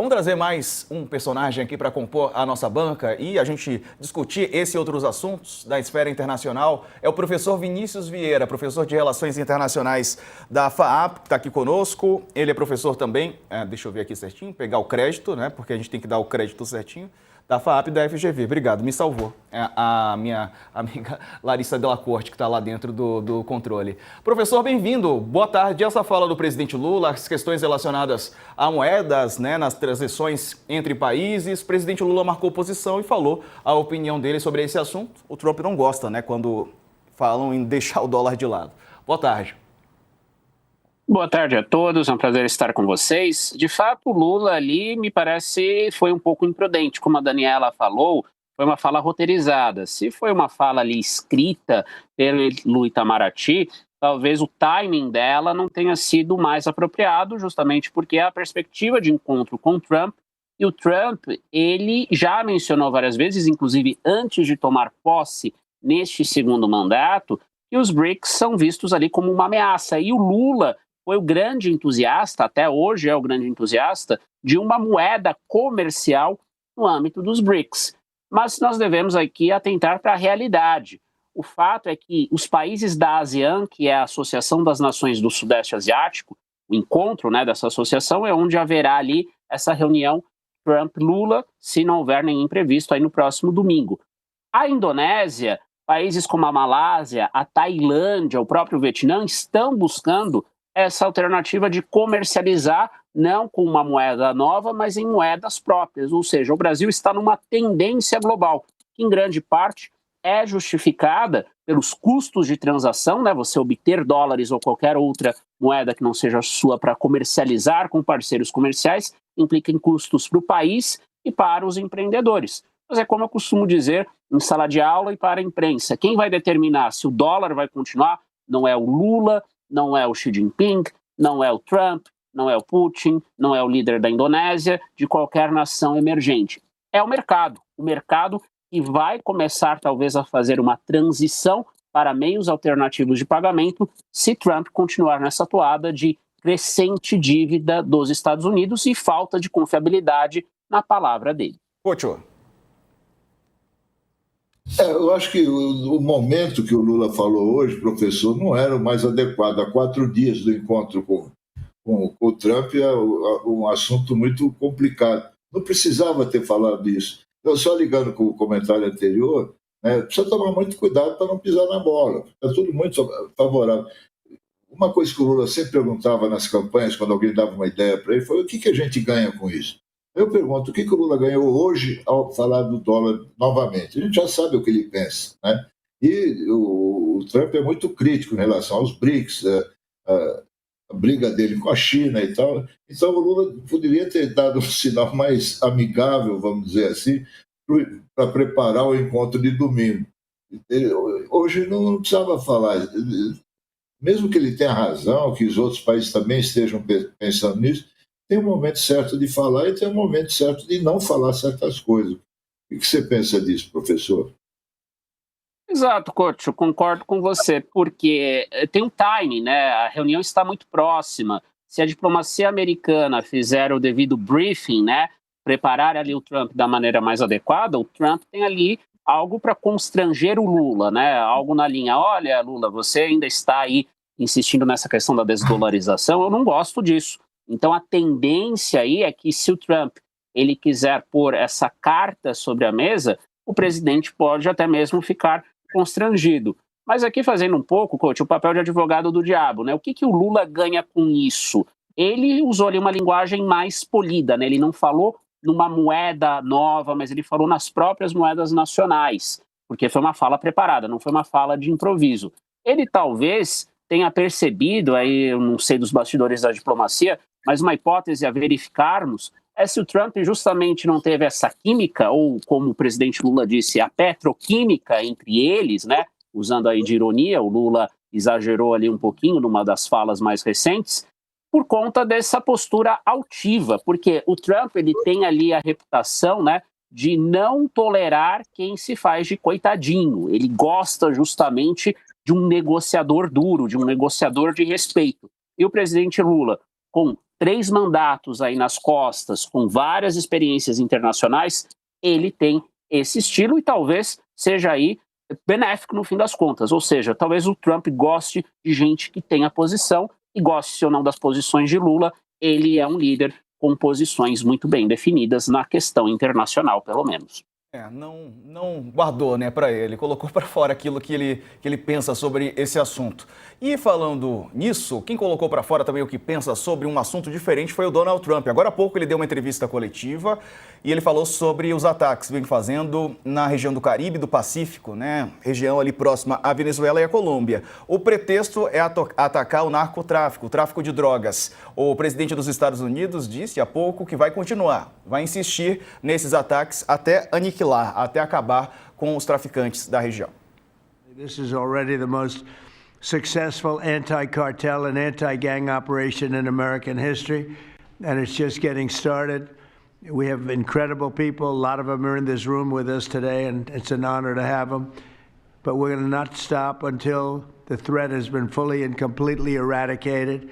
Vamos trazer mais um personagem aqui para compor a nossa banca e a gente discutir esse e outros assuntos da esfera internacional. É o professor Vinícius Vieira, professor de Relações Internacionais da FAAP, que está aqui conosco. Ele é professor também, deixa eu ver aqui certinho, pegar o crédito, né? Porque a gente tem que dar o crédito certinho. Da FAAP e da FGV. Obrigado, me salvou. A minha amiga Larissa Delacorte, que está lá dentro do controle. Professor, bem-vindo. Boa tarde. Essa fala do presidente Lula, as questões relacionadas a moedas, né, nas transições entre países. O presidente Lula marcou posição e falou a opinião dele sobre esse assunto. O Trump não gosta, né, quando falam em deixar o dólar de lado. Boa tarde. Boa tarde a todos, é um prazer estar com vocês. De fato, o Lula ali, me parece, foi um pouco imprudente, como a Daniela falou, foi uma fala roteirizada. Se foi uma fala ali escrita pelo Itamaraty, talvez o timing dela não tenha sido mais apropriado, justamente porque a perspectiva de encontro com o Trump, e o Trump, ele já mencionou várias vezes, inclusive antes de tomar posse neste segundo mandato, que os BRICS são vistos ali como uma ameaça. E o Lula foi o grande entusiasta, até hoje é o grande entusiasta, de uma moeda comercial no âmbito dos BRICS. Mas nós devemos aqui atentar para a realidade. O fato é que os países da ASEAN, que é a Associação das Nações do Sudeste Asiático, o encontro, né, dessa associação é onde haverá ali essa reunião Trump-Lula, se não houver nenhum imprevisto aí no próximo domingo. A Indonésia, países como a Malásia, a Tailândia, o próprio Vietnã estão buscando essa alternativa de comercializar não com uma moeda nova, mas em moedas próprias. Ou seja, o Brasil está numa tendência global, que em grande parte é justificada pelos custos de transação, né? Você obter dólares ou qualquer outra moeda que não seja sua para comercializar com parceiros comerciais, implica em custos para o país e para os empreendedores. Mas é como eu costumo dizer em sala de aula e para a imprensa, quem vai determinar se o dólar vai continuar não é o Lula, não é o Xi Jinping, não é o Trump, não é o Putin, não é o líder da Indonésia, de qualquer nação emergente. É o mercado que vai começar talvez a fazer uma transição para meios alternativos de pagamento se Trump continuar nessa toada de crescente dívida dos Estados Unidos e falta de confiabilidade na palavra dele. Couto. Eu acho que o momento que o Lula falou hoje, professor, não era o mais adequado. Há 4 dias do encontro com o Trump é um assunto muito complicado. Não precisava ter falado isso. Eu só ligando com o comentário anterior, né, precisa tomar muito cuidado para não pisar na bola. Está tudo muito favorável. Uma coisa que o Lula sempre perguntava nas campanhas, quando alguém dava uma ideia para ele, foi o que a gente ganha com isso? Eu pergunto, o que o Lula ganhou hoje ao falar do dólar novamente? A gente já sabe o que ele pensa, né? E o Trump é muito crítico em relação aos BRICS, a briga dele com a China e tal. Então o Lula poderia ter dado um sinal mais amigável, vamos dizer assim, para preparar o encontro de domingo. Hoje não precisava falar. Mesmo que ele tenha razão, que os outros países também estejam pensando nisso, tem um momento certo de falar e tem um momento certo de não falar certas coisas. O que você pensa disso, professor? Exato, Couto, eu concordo com você, porque tem um timing, né? A reunião está muito próxima. Se a diplomacia americana fizer o devido briefing, né, preparar ali o Trump da maneira mais adequada, o Trump tem ali algo para constranger o Lula, né? Algo na linha, olha, Lula, você ainda está aí insistindo nessa questão da desdolarização, eu não gosto disso. Então a tendência aí é que se o Trump ele quiser pôr essa carta sobre a mesa, o presidente pode até mesmo ficar constrangido. Mas aqui fazendo um pouco, Couto, o papel de advogado do diabo, né? O que o Lula ganha com isso? Ele usou ali uma linguagem mais polida, né? Ele não falou numa moeda nova, mas ele falou nas próprias moedas nacionais, porque foi uma fala preparada, não foi uma fala de improviso. Ele talvez tenha percebido, aí eu não sei dos bastidores da diplomacia, mas uma hipótese a verificarmos é se o Trump justamente não teve essa química, ou como o presidente Lula disse, a petroquímica entre eles, né? Usando aí de ironia, o Lula exagerou ali um pouquinho numa das falas mais recentes, por conta dessa postura altiva, porque o Trump ele tem ali a reputação, né, de não tolerar quem se faz de coitadinho. Ele gosta justamente de um negociador duro, de um negociador de respeito. E o presidente Lula, com 3 mandatos aí nas costas, com várias experiências internacionais, ele tem esse estilo e talvez seja aí benéfico no fim das contas. Ou seja, talvez o Trump goste de gente que tenha posição e goste ou não das posições de Lula. Ele é um líder com posições muito bem definidas na questão internacional, pelo menos. Não guardou, né, para ele, colocou para fora aquilo que ele pensa sobre esse assunto. E falando nisso, quem colocou para fora também o que pensa sobre um assunto diferente foi o Donald Trump. Agora há pouco ele deu uma entrevista coletiva e ele falou sobre os ataques que vem fazendo na região do Caribe e do Pacífico, né, região ali próxima à Venezuela e à Colômbia. O pretexto é atacar o narcotráfico, o tráfico de drogas. O presidente dos Estados Unidos disse há pouco que vai continuar, vai insistir nesses ataques até aniquilar, até acabar com os traficantes da região. This is already the most successful anti-cartel and anti-gang operation in American history, and it's just getting started. We have incredible people. A lot of them are in this room with us today, and it's an honor to have them. But we're going to not stop until the threat has been fully and completely eradicated.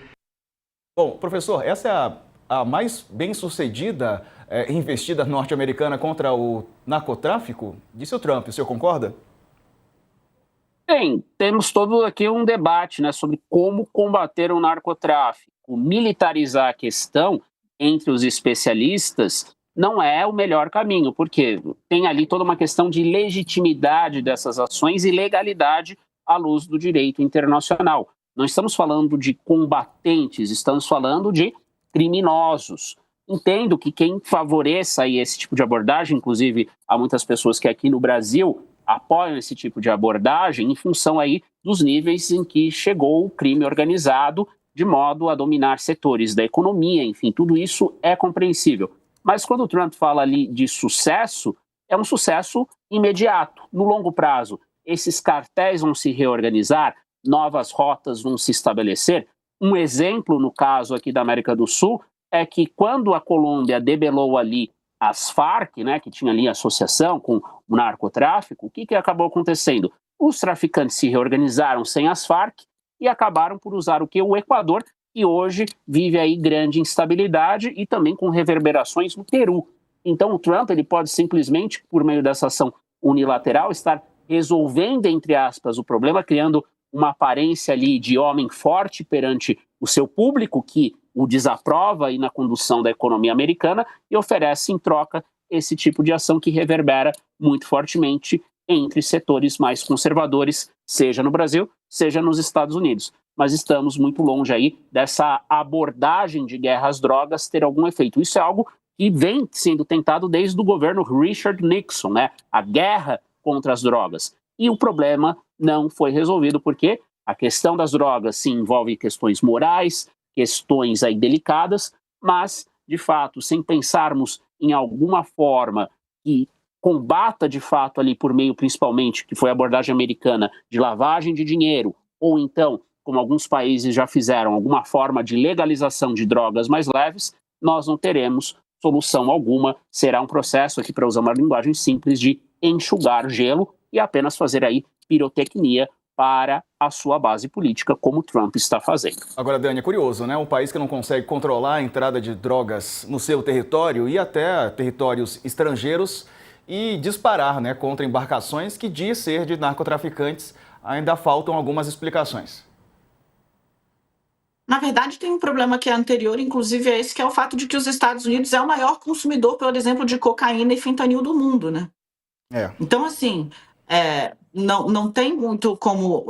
Bom, professor, essa é a mais bem-sucedida investida norte-americana contra o narcotráfico? Disse o Trump, o senhor concorda? Bem, temos todo aqui um debate, né, sobre como combater o narcotráfico. Militarizar a questão entre os especialistas não é o melhor caminho, porque tem ali toda uma questão de legitimidade dessas ações e legalidade à luz do direito internacional. Não estamos falando de combatentes, estamos falando de criminosos. Entendo que quem favoreça aí esse tipo de abordagem, inclusive há muitas pessoas que aqui no Brasil apoiam esse tipo de abordagem em função aí dos níveis em que chegou o crime organizado de modo a dominar setores da economia, enfim, tudo isso é compreensível. Mas quando o Trump fala ali de sucesso, é um sucesso imediato, no longo prazo. Esses cartéis vão se reorganizar, novas rotas vão se estabelecer. Um exemplo, no caso aqui da América do Sul, é que quando a Colômbia debelou ali as Farc, né, que tinha ali associação com o narcotráfico, o que acabou acontecendo? Os traficantes se reorganizaram sem as Farc e acabaram por usar o que? O Equador, que hoje vive aí grande instabilidade e também com reverberações no Peru. Então o Trump ele pode simplesmente, por meio dessa ação unilateral, estar resolvendo, entre aspas, o problema, criando uma aparência ali de homem forte perante o seu público, que o desaprova aí na condução da economia americana e oferece em troca esse tipo de ação que reverbera muito fortemente entre setores mais conservadores, seja no Brasil, seja nos Estados Unidos. Mas estamos muito longe aí dessa abordagem de guerra às drogas ter algum efeito. Isso é algo que vem sendo tentado desde o governo Richard Nixon, né? A guerra contra as drogas. E o problema não foi resolvido porque a questão das drogas se envolve questões morais, questões aí delicadas, mas, de fato, sem pensarmos em alguma forma que combata, de fato, ali por meio, principalmente, que foi a abordagem americana, de lavagem de dinheiro, ou então, como alguns países já fizeram, alguma forma de legalização de drogas mais leves, nós não teremos solução alguma. Será um processo, aqui para usar uma linguagem simples, de enxugar gelo e apenas fazer aí pirotecnia para a sua base política, como Trump está fazendo. Agora, Dani, é curioso, né? Um país que não consegue controlar a entrada de drogas no seu território e até territórios estrangeiros e disparar, né, contra embarcações que diz ser de narcotraficantes. Ainda faltam algumas explicações. Na verdade, tem um problema que é anterior, inclusive, a esse, que é o fato de que os Estados Unidos é o maior consumidor, por exemplo, de cocaína e fentanil do mundo, né? Então, assim, não tem muito como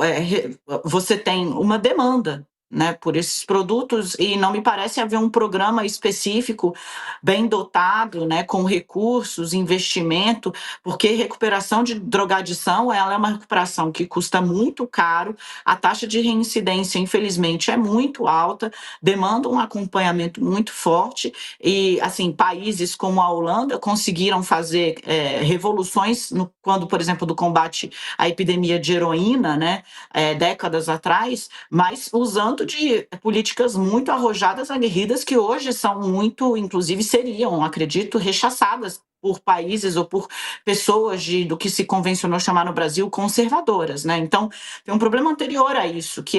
você tem uma demanda, né, por esses produtos, e não me parece haver um programa específico bem dotado, né, com recursos, investimento, porque recuperação de drogadição ela é uma recuperação que custa muito caro, a taxa de reincidência, infelizmente, é muito alta, demanda um acompanhamento muito forte, e, assim, países como a Holanda conseguiram fazer revoluções quando, por exemplo, do combate à epidemia de heroína, né, décadas atrás, mas usando falando de políticas muito arrojadas, aguerridas, que hoje são muito, inclusive seriam, acredito, rechaçadas por países ou por pessoas do que se convencionou chamar no Brasil conservadoras, né? Então, tem um problema anterior a isso, que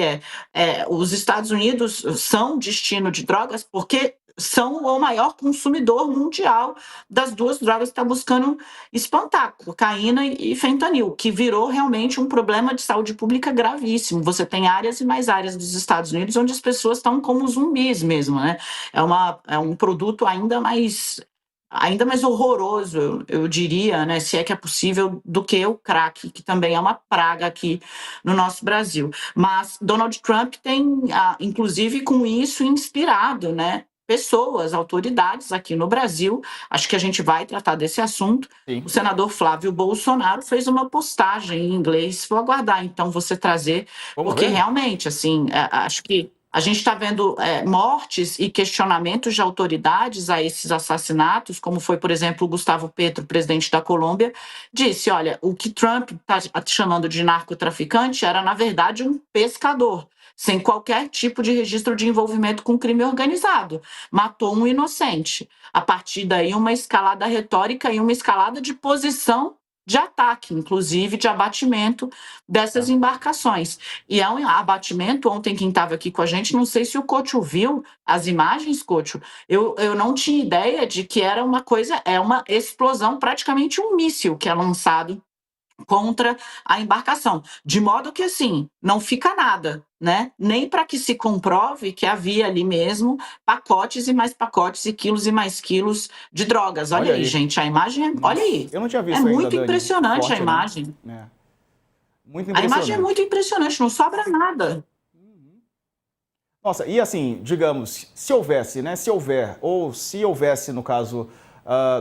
os Estados Unidos são destino de drogas porque são o maior consumidor mundial das duas drogas que está buscando espantar, cocaína e fentanil, que virou realmente um problema de saúde pública gravíssimo. Você tem áreas e mais áreas dos Estados Unidos onde as pessoas estão como zumbis mesmo, né? É um produto ainda mais horroroso, eu diria, né, se é que é possível, do que o crack, que também é uma praga aqui no nosso Brasil. Mas Donald Trump tem, inclusive, com isso inspirado, né, pessoas, autoridades aqui no Brasil. Acho que a gente vai tratar desse assunto. Sim. O senador Flávio Bolsonaro fez uma postagem em inglês. Vou aguardar, então, você trazer, porque realmente, assim, acho que a gente está vendo mortes e questionamentos de autoridades a esses assassinatos, como foi, por exemplo, o Gustavo Petro, presidente da Colômbia, disse, olha, o que Trump está chamando de narcotraficante era, na verdade, um pescador, sem qualquer tipo de registro de envolvimento com crime organizado. Matou um inocente. A partir daí, uma escalada retórica e uma escalada de posição de ataque, inclusive de abatimento dessas embarcações. E é um abatimento, ontem quem estava aqui com a gente, não sei se o Couto viu as imagens, Couto, eu não tinha ideia de que era uma explosão, praticamente um míssil que é lançado contra a embarcação, de modo que, assim, não fica nada, né? Nem para que se comprove que havia ali mesmo pacotes e mais pacotes e mais quilos de drogas. Olha aí, gente, a imagem olha aí. Eu não tinha visto ainda, muito Dani. Impressionante Forte, a imagem. Né? Muito impressionante. A imagem é muito impressionante, não sobra nada. Nossa, e assim, digamos, se houvesse, né? Se houvesse, no caso,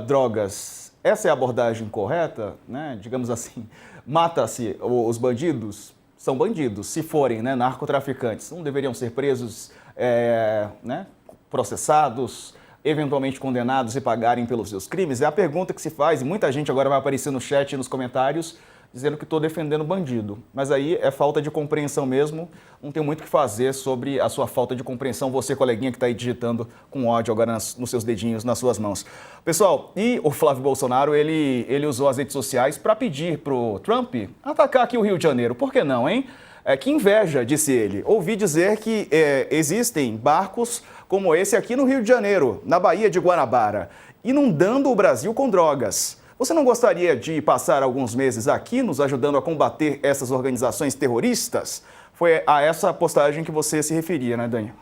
drogas, essa é a abordagem correta, né? Digamos assim, mata-se os bandidos, são bandidos, se forem, né, narcotraficantes, não deveriam ser presos, né, processados, eventualmente condenados e pagarem pelos seus crimes? É a pergunta que se faz, e muita gente agora vai aparecer no chat e nos comentários dizendo que estou defendendo bandido. Mas aí é falta de compreensão mesmo, não tem muito o que fazer sobre a sua falta de compreensão, você, coleguinha, que está aí digitando com ódio agora nos seus dedinhos, nas suas mãos. Pessoal, e o Flávio Bolsonaro, ele usou as redes sociais para pedir para o Trump atacar aqui o Rio de Janeiro. Por que não, hein? Que inveja, disse ele. Ouvi dizer que existem barcos como esse aqui no Rio de Janeiro, na Baía de Guanabara, inundando o Brasil com drogas. Você não gostaria de passar alguns meses aqui nos ajudando a combater essas organizações terroristas? Foi a essa postagem que você se referia, né, Dani?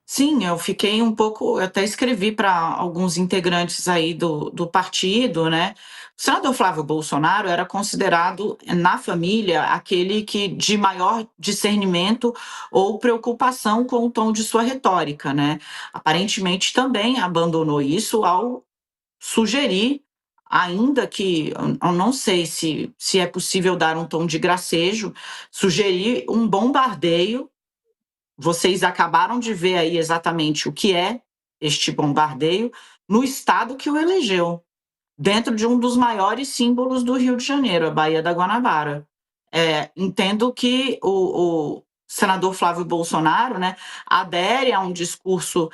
Sim, eu fiquei um pouco, eu até escrevi para alguns integrantes aí do partido, né? O senador Flávio Bolsonaro era considerado, na família, aquele que de maior discernimento ou preocupação com o tom de sua retórica, né? Aparentemente também abandonou isso ao sugerir, ainda que eu não sei se é possível dar um tom de gracejo, sugerir um bombardeio. Vocês acabaram de ver aí exatamente o que é este bombardeio no estado que o elegeu, dentro de um dos maiores símbolos do Rio de Janeiro, a Baía da Guanabara. Entendo que o senador Flávio Bolsonaro, né, adere a um discurso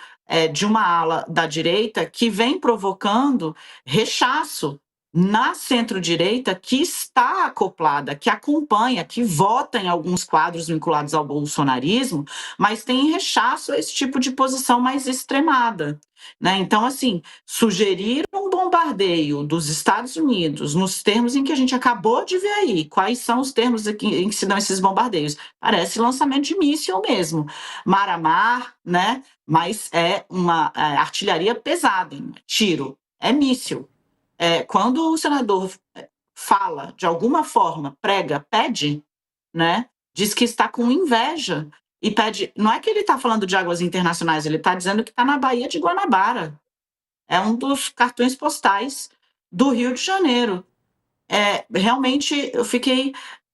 de uma ala da direita que vem provocando rechaço na centro-direita, que está acoplada, que acompanha, que vota em alguns quadros vinculados ao bolsonarismo, mas tem rechaço a esse tipo de posição mais extremada, né? Então, assim, sugerir um bombardeio dos Estados Unidos nos termos em que a gente acabou de ver aí, quais são os termos em que se dão esses bombardeios? Parece lançamento de míssil mesmo, mar a mar, né? Mas é uma artilharia pesada, tiro, é míssil. Quando o senador fala, de alguma forma, prega, pede, né, diz que está com inveja e pede, não é que ele está falando de águas internacionais, ele está dizendo que está na Baía de Guanabara. É um dos cartões postais do Rio de Janeiro. Realmente, eu fiquei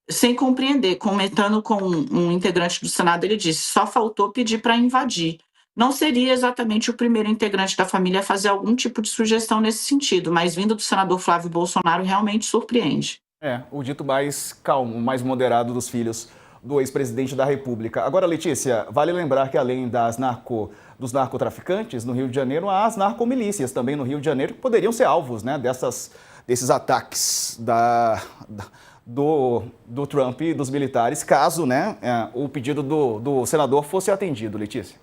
sem compreender. Comentando com um integrante do Senado, ele disse, só faltou pedir para invadir. Não seria exatamente o primeiro integrante da família a fazer algum tipo de sugestão nesse sentido, mas vindo do senador Flávio Bolsonaro realmente surpreende. O dito mais calmo, mais moderado dos filhos do ex-presidente da República. Agora, Letícia, vale lembrar que além dos narcotraficantes no Rio de Janeiro, há as narcomilícias também no Rio de Janeiro que poderiam ser alvos, né, desses ataques do Trump e dos militares, caso, né, o pedido do senador fosse atendido. Letícia.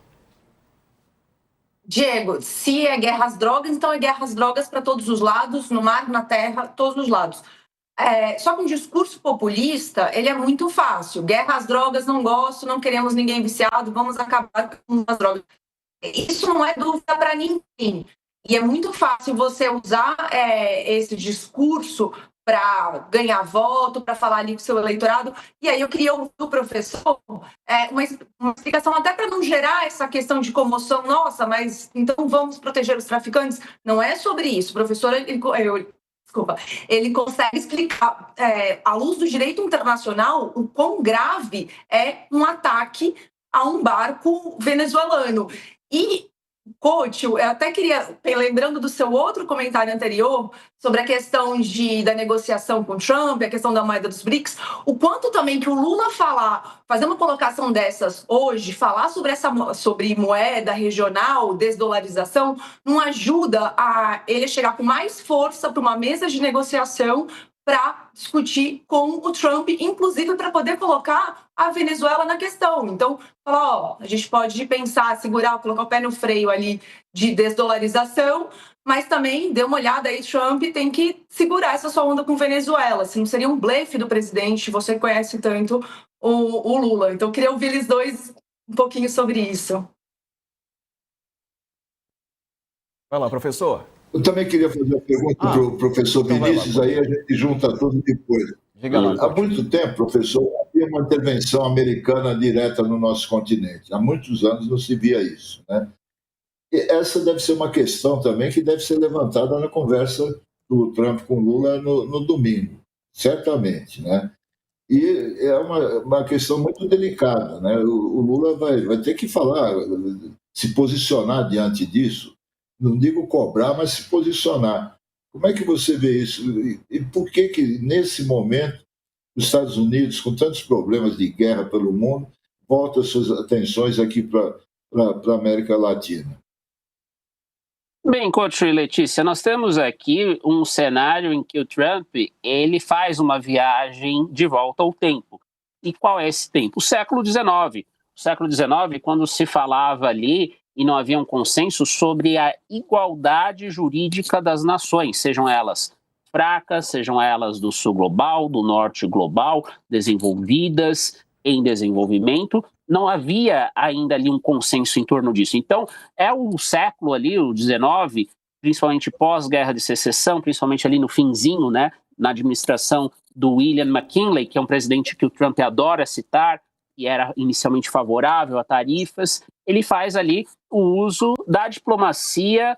Diego, se é guerra às drogas, então é guerra às drogas para todos os lados, no mar, na terra, todos os lados. Só que um discurso populista, ele é muito fácil. Guerra às drogas, não gosto, não queremos ninguém viciado, vamos acabar com as drogas. Isso não é dúvida para ninguém. E é muito fácil você usar esse discurso para ganhar voto, para falar ali com o seu eleitorado. E aí eu queria ouvir do professor uma explicação até para não gerar essa questão de comoção. Nossa, mas então vamos proteger os traficantes? Não é sobre isso. O professor, ele consegue explicar, à luz do direito internacional, o quão grave é um ataque a um barco venezuelano. E, coach, eu até queria, lembrando do seu outro comentário anterior, sobre a questão da negociação com o Trump, a questão da moeda dos BRICS, o quanto também que o Lula fazer uma colocação dessas hoje, falar sobre moeda regional, desdolarização, não ajuda a ele chegar com mais força para uma mesa de negociação para discutir com o Trump, inclusive para poder colocar a Venezuela na questão. Então, falar, a gente pode pensar, segurar, colocar o pé no freio ali de desdolarização, mas também dê uma olhada aí, Trump tem que segurar essa sua onda com Venezuela. Se não seria um blefe do presidente, você conhece tanto o Lula. Então, eu queria ouvir eles dois um pouquinho sobre isso. Vai lá, professor. Eu também queria fazer uma pergunta para o professor Vinícius, aí a gente junta tudo depois. Há muito tempo, professor, havia uma intervenção americana direta no nosso continente. Há muitos anos não se via isso, né? E essa deve ser uma questão também que deve ser levantada na conversa do Trump com Lula no domingo, certamente, né? E é uma questão muito delicada, né? O Lula vai ter que falar, se posicionar diante disso. Não digo cobrar, mas se posicionar. Como é que você vê isso? E por que nesse momento, os Estados Unidos, com tantos problemas de guerra pelo mundo, volta suas atenções aqui para a América Latina? Bem, coach e Letícia, nós temos aqui um cenário em que o Trump ele faz uma viagem de volta ao tempo. E qual é esse tempo? O século XIX. O século XIX, quando se falava ali e não havia um consenso sobre a igualdade jurídica das nações, sejam elas fracas, sejam elas do sul global, do norte global, desenvolvidas, em desenvolvimento, não havia ainda ali um consenso em torno disso. Então, é o século ali, o XIX, principalmente pós-guerra de secessão, principalmente ali no finzinho, né, na administração do William McKinley, que é um presidente que o Trump adora citar, e era inicialmente favorável a tarifas, ele faz ali o uso da diplomacia,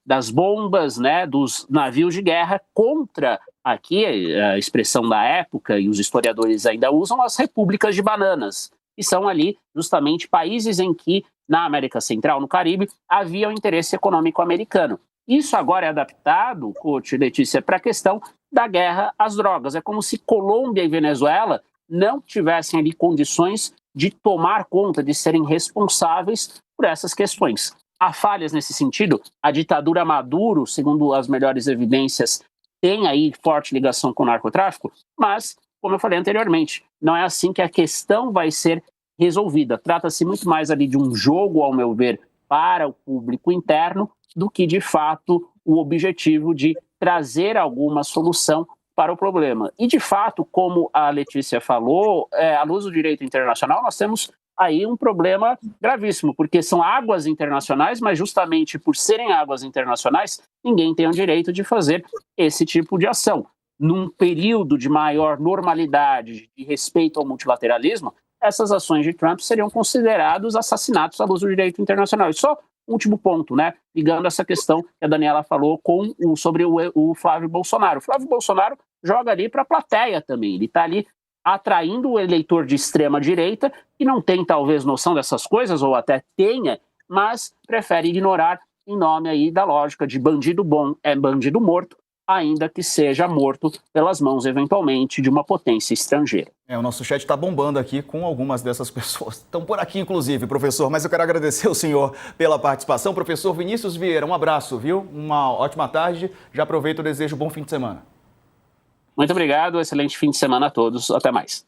das bombas, né, dos navios de guerra contra, aqui a expressão da época, e os historiadores ainda usam, as repúblicas de bananas, que são ali justamente países em que, na América Central, no Caribe, havia um interesse econômico americano. Isso agora é adaptado, coach Letícia, para a questão da guerra às drogas. É como se Colômbia e Venezuela não tivessem ali condições de tomar conta, de serem responsáveis por essas questões. Há falhas nesse sentido. A ditadura Maduro, segundo as melhores evidências, tem aí forte ligação com o narcotráfico, mas, como eu falei anteriormente, não é assim que a questão vai ser resolvida. Trata-se muito mais ali de um jogo, ao meu ver, para o público interno, do que, de fato, o objetivo de trazer alguma solução para o problema. E, de fato, como a Letícia falou, à luz do direito internacional, nós temos aí um problema gravíssimo, porque são águas internacionais, mas justamente por serem águas internacionais, ninguém tem o direito de fazer esse tipo de ação. Num período de maior normalidade, de respeito ao multilateralismo, essas ações de Trump seriam considerados assassinatos à luz do direito internacional. E só último ponto, né, ligando essa questão que a Daniela falou sobre o Flávio Bolsonaro. O Flávio Bolsonaro joga ali para a plateia também, ele está ali atraindo o eleitor de extrema-direita, que não tem talvez noção dessas coisas, ou até tenha, mas prefere ignorar em nome aí da lógica de bandido bom é bandido morto, ainda que seja morto pelas mãos, eventualmente, de uma potência estrangeira. O nosso chat está bombando aqui com algumas dessas pessoas. Estão por aqui, inclusive, professor. Mas eu quero agradecer o senhor pela participação. Professor Vinícius Vieira, um abraço, viu? Uma ótima tarde. Já aproveito e desejo um bom fim de semana. Muito obrigado, excelente fim de semana a todos. Até mais.